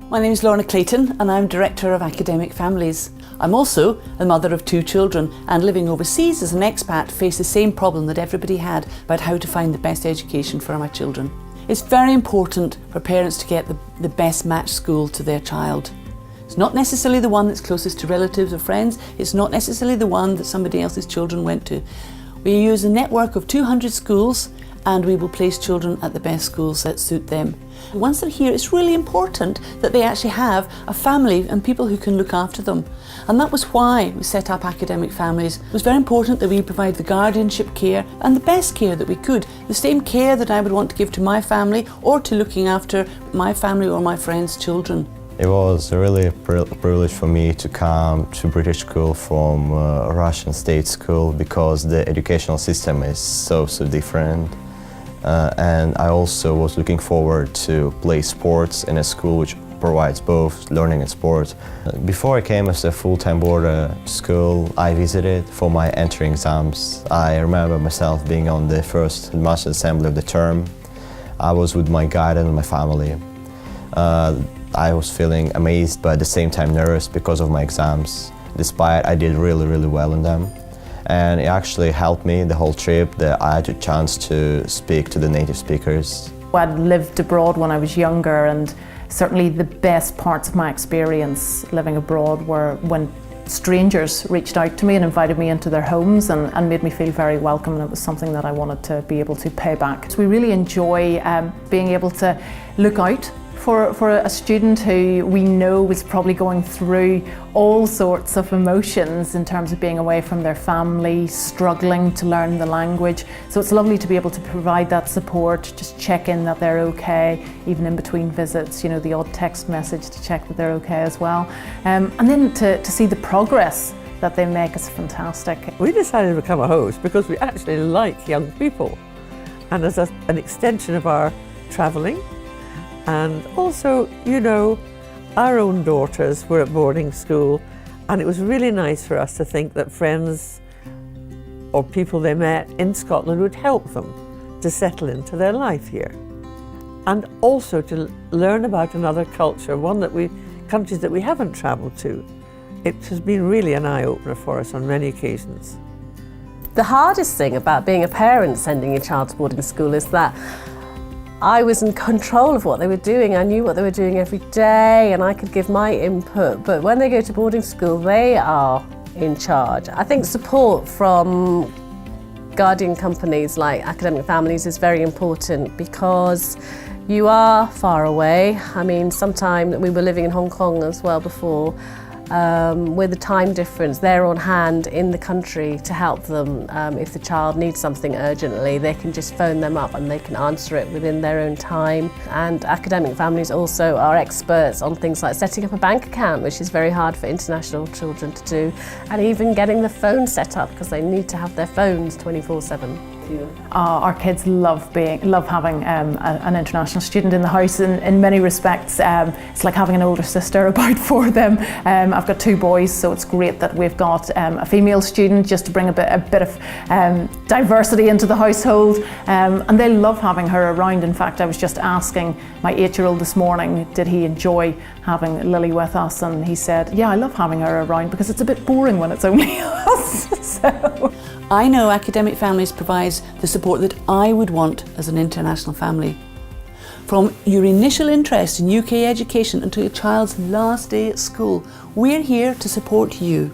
My name is Lorna Clayton and I'm Director of Academic Families. I'm also a mother of 2 children and living overseas as an expat faced the same problem that everybody had about how to find the best education for my children. It's very important for parents to get the best matched school to their child. It's not necessarily the one that's closest to relatives or friends, it's not necessarily the one that somebody else's children went to. We use a network of 200 schools and we will place children at the best schools that suit them. Once they're here, it's really important that they actually have a family and people who can look after them. And that was why we set up Academic Families. It was very important that we provide the guardianship care and the best care that we could. The same care that I would want to give to my family or to looking after my family or my friends' children. It was really a privilege for me to come to British school from Russian state school because the educational system is so different. And I also was looking forward to play sports in a school which provides both learning and sport. Before I came as a full-time boarder school, I visited for my entry exams. I remember myself being on the first master assembly of the term. I was with my guide and my family. I was feeling amazed but at the same time nervous because of my exams, despite I did really well in them. And it actually helped me the whole trip that I had a chance to speak to the native speakers. I'd lived abroad when I was younger, and certainly the best parts of my experience living abroad were when strangers reached out to me and invited me into their homes and made me feel very welcome, and it was something that I wanted to be able to pay back. So we really enjoy being able to look out for a student who we know is probably going through all sorts of emotions in terms of being away from their family, struggling to learn the language. So it's lovely to be able to provide that support, just check in that they're okay, even in between visits, you know, the odd text message to check that they're okay as well. And then to see the progress that they make is fantastic. We decided to become a host because we actually like young people, and as an extension of our travelling. And also, you know, our own daughters were at boarding school, and it was really nice for us to think that friends or people they met in Scotland would help them to settle into their life here. And also to learn about another culture, countries that we haven't travelled to. It has been really an eye-opener for us on many occasions. The hardest thing about being a parent sending your child to boarding school is that I was in control of what they were doing. I knew what they were doing every day and I could give my input, but when they go to boarding school, they are in charge. I think support from guardian companies like Academic Families is very important because you are far away. I mean, sometime we were living in Hong Kong as well before. With the time difference, they're on hand in the country to help them. If the child needs something urgently, they can just phone them up and they can answer it within their own time. And Academic Families also are experts on things like setting up a bank account, which is very hard for international children to do, and even getting the phone set up because they need to have their phones 24/7. Our kids love having an international student in the house. In many respects, it's like having an older sister about for them. I've got 2 boys, so it's great that we've got a female student just to bring a bit of diversity into the household, and they love having her around. In fact, I was just asking my 8-year-old this morning, did he enjoy having Lily with us, and he said, yeah, I love having her around because it's a bit boring when it's only us. So. I know Academic Families provides the support that I would want as an international family. From your initial interest in UK education until your child's last day at school, we're here to support you.